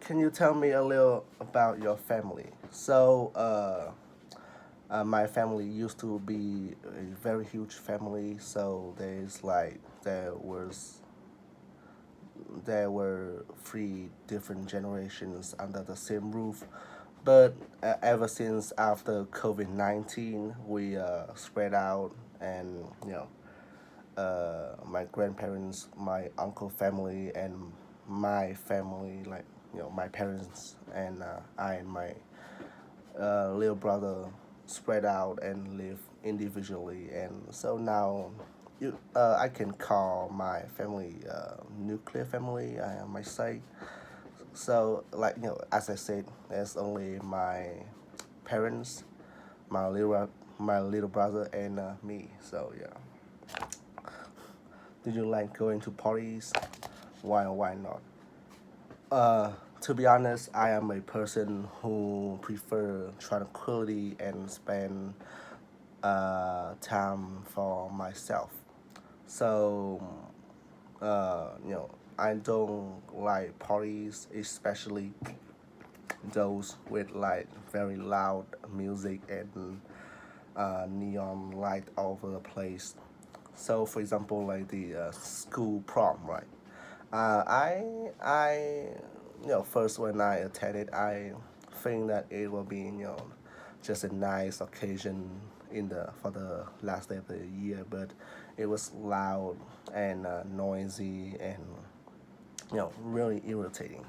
can you tell me a little about your family? My family used to be a very huge family, so there were three different generations under the same roof. But ever since after COVID-19, we spread out, and my grandparents, my uncle family, and my family, like my parents and I and my little brother spread out and live individually, and so now I can call my family nuclear family. I might say. So like as I said, there's only my parents, my little brother, and me. So yeah. Do you like going to parties? Why not? To be honest, I am a person who prefer tranquility and spend time for myself. So, I don't like parties, especially those with like very loud music and neon light all over the place. So, for example, like the school prom, right? I first when I attended, I think that it will be just a nice occasion in the for the last day of the year, but it was loud and noisy and really irritating.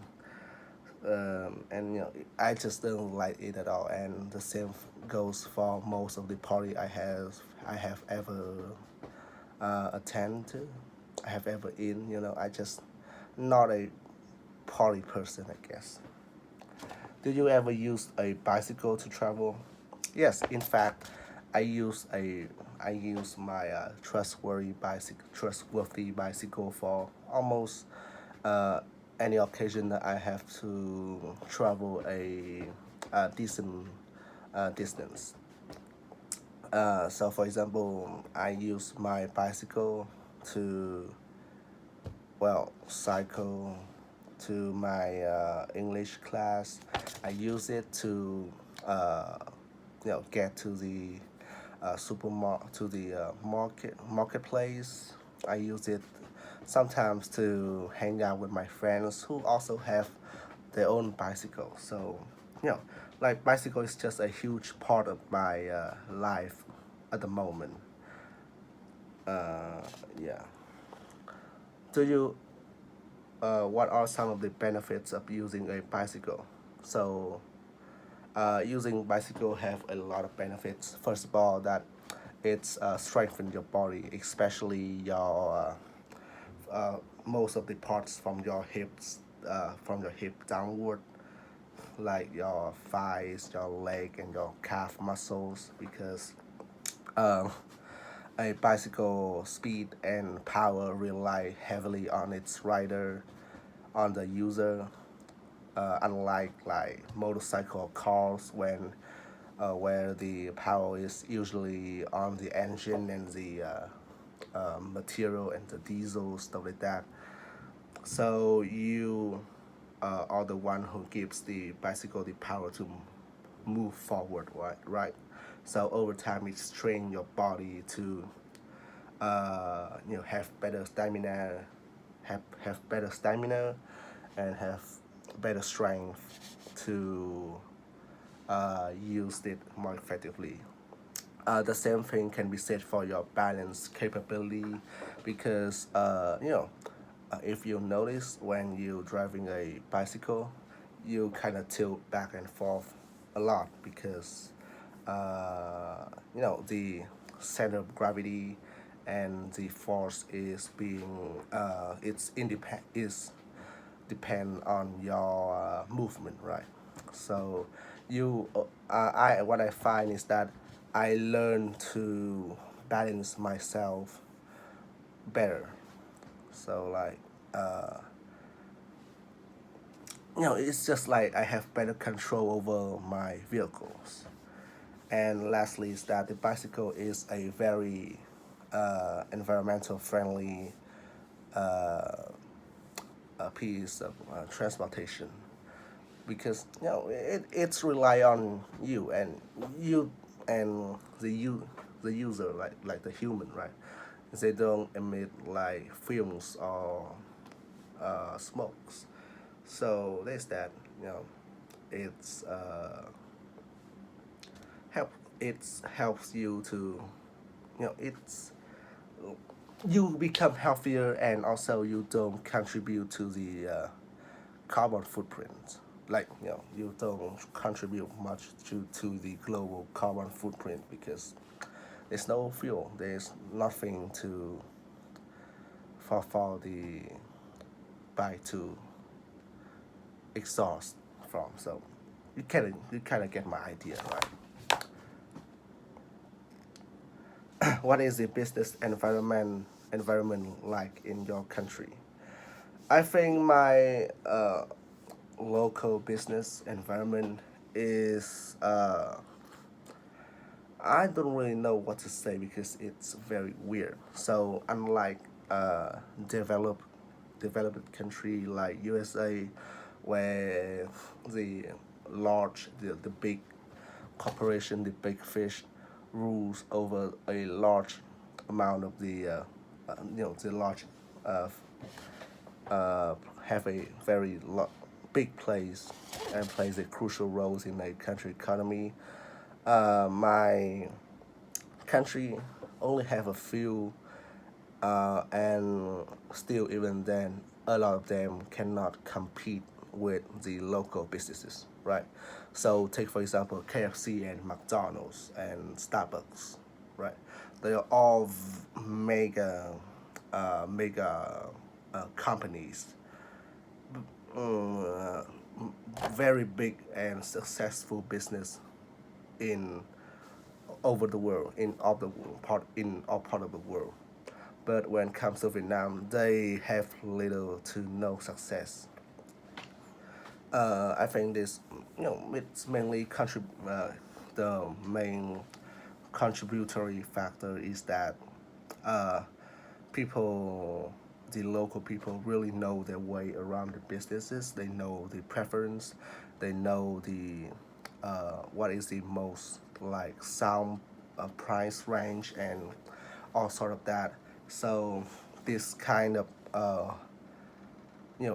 And I just don't like it at all. And the same goes for most of the party I have ever attend to. I have ever in. I just not a party person, I guess. Did you ever use a bicycle to travel? Yes, in fact, I use a I use my trustworthy bicycle for almost uh, any occasion that I have to travel a decent distance. So, for example, I use my bicycle to cycle to my English class. I use it to uh, get to the marketplace. I use it sometimes to hang out with my friends who also have their own bicycle. So you know, like bicycle is just a huge part of my life at the moment. Uh, yeah. Do you what are some of the benefits of using a bicycle? So, using bicycle have a lot of benefits. First of all, that it's strengthen your body, especially your most of the parts from your hip downward, like your thighs, your leg, and your calf muscles, because uh, a bicycle speed and power rely heavily on its rider, on the user, unlike like motorcycle or cars where the power is usually on the engine and the material and the diesel stuff like that. So you are the one who gives the bicycle the power to move forward, right? So over time, it's train your body to have better stamina, have better stamina, and have better strength to use it more effectively. The same thing can be said for your balance capability, because if you notice when you're driving a bicycle, you kind of tilt back and forth a lot because the center of gravity and the force is being it's independent is depend on your movement, right? So I what I find is that I learn to balance myself better. So like uh, it's just like I have better control over my vehicles. And lastly, is that the bicycle is a very environmental friendly piece of transportation. because it's rely on you you and the user, like the human, right? They don't emit like fumes or smokes. So there's that. It's help it helps you to, it's you become healthier, and also you don't contribute to the carbon footprint. Like, you don't contribute much to the global carbon footprint, because there's no fuel, there's nothing to for the bike to exhaust from. So you kind of get my idea, right? What is the business environment like in your country? I think my local business environment is, I don't really know what to say because it's very weird. So unlike developed developed country like USA, where the the big corporation, the big fish, rules over a large amount of the large uh, have a big place and plays a crucial role in a country economy. My country only have a few, and still even then, a lot of them cannot compete with the local businesses, right? So take for example KFC and McDonald's and Starbucks, right? They are all mega companies, uh, very big and successful business in over the world, in all part of the world. But when it comes to Vietnam, they have little to no success. I think this, it's mainly the main contributory factor is that uh, people, the local people, really know their way around the businesses. They know the preference. They know the what is the most like sound price range and all sort of that. So this kind of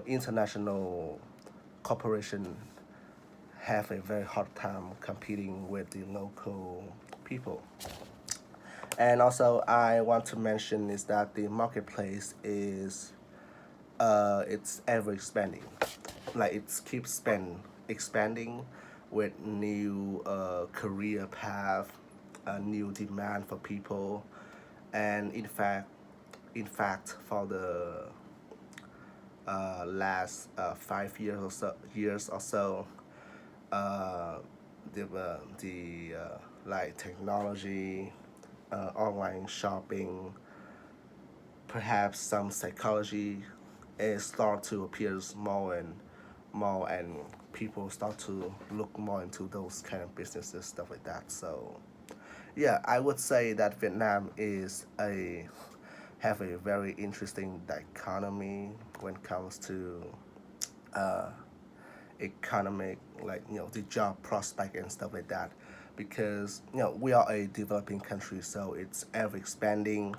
international corporation have a very hard time competing with the local people. And also, I want to mention is that the marketplace is it's ever expanding. Like it keeps expanding with new career path, a new demand for people, and in fact, for the last 5 years or so, uh, the like technology, online shopping, perhaps some psychology, it start to appear more, and people start to look more into those kind of businesses, stuff like that. So yeah, I would say that Vietnam is a have a very interesting economy when it comes to uh, economic, like the job prospect and stuff like that, because we are a developing country, so it's ever expanding,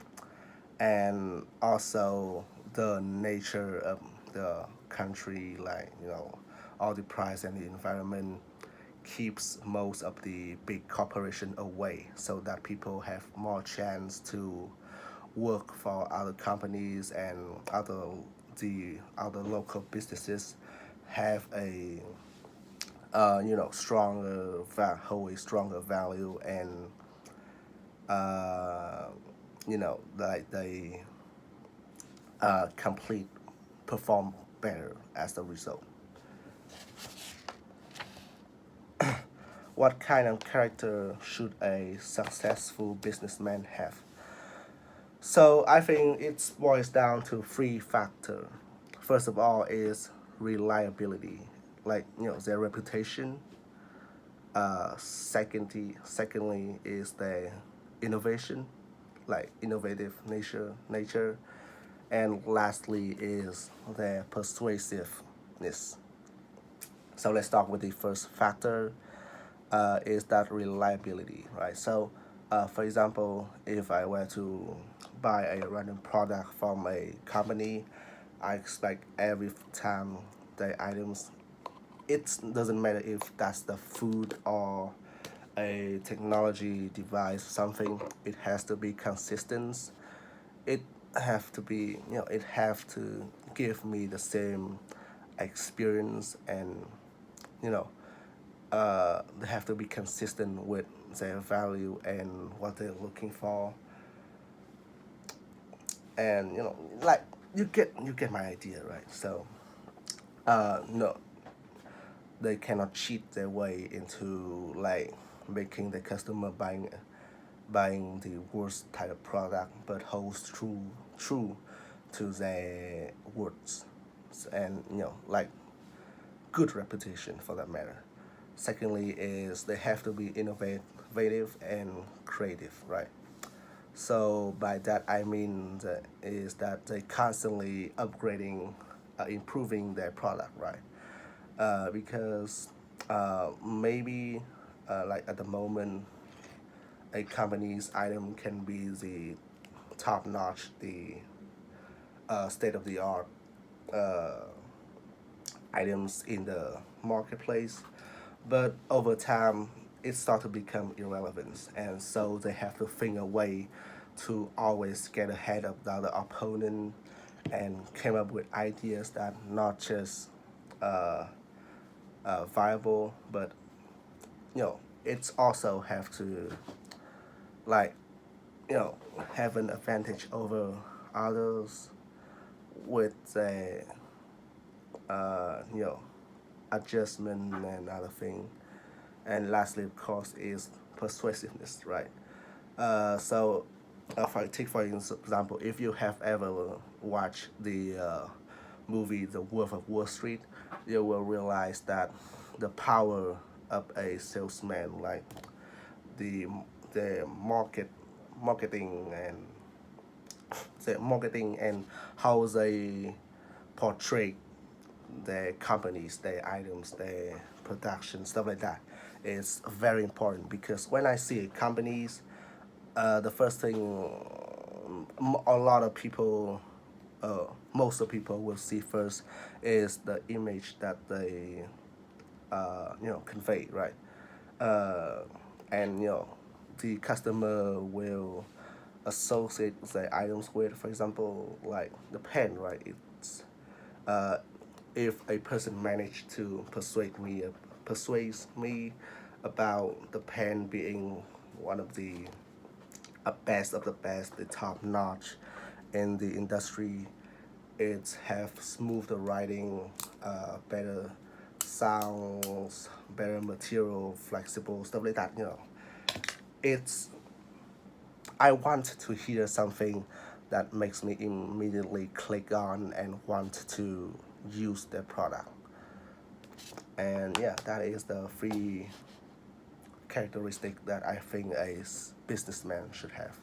and also the nature of the country, like all the price and the environment keeps most of the big corporation away, so that people have more chance to work for other companies, and other local businesses have a hold a stronger value, and uh, like they complete perform better as a result. What kind of character should a successful businessman have? So I think it boils down to three factors. First of all is reliability, like their reputation. Secondly is the innovation, like innovative nature, and lastly is their persuasiveness. So let's start with the first factor, is that reliability, right? So, for example, if I were to buy a random product from a company, I expect every time the items, it doesn't matter if that's the food or a technology device, something, it has to be consistent. It have to be, it have to give me the same experience, and you know they have to be consistent with their value and what they're looking for. And like, you get my idea, right? So no, they cannot cheat their way into like making the customer buying the worst type of product, but holds true to their words, and like good reputation for that matter. Secondly, is they have to be innovative and creative, right? So by that I mean that they constantly upgrading, improving their product, right? Because maybe like at the moment, a company's item can be the top notch, the state of the art uh, items in the marketplace, but over time it starts to become irrelevant, and so they have to think a way to always get ahead of the other opponent, and came up with ideas that not just uh, viable, but it's also have to like you know have an advantage over others with the you know adjustment and other thing. And lastly, of course, is persuasiveness, right? So if I take for example, if you have ever watched the movie The Wolf of Wall Street, you will realize that the power of a salesman, like the the marketing and how they portray their companies, their items, their production, stuff like that, is very important. Because when I see companies, the first thing a lot of people, most of people will see first is the image that they, convey, right? Uh, and the customer will associate the items with, for example, like the pen, right? It's uh, if a person managed to persuades me about the pen being one of the best of the best, the top notch in the industry. It have smoother writing, better sounds, better material, flexible stuff like that. It's I want to hear something that makes me immediately click on and want to use their product. And yeah, that is the three characteristic that I think a businessman should have.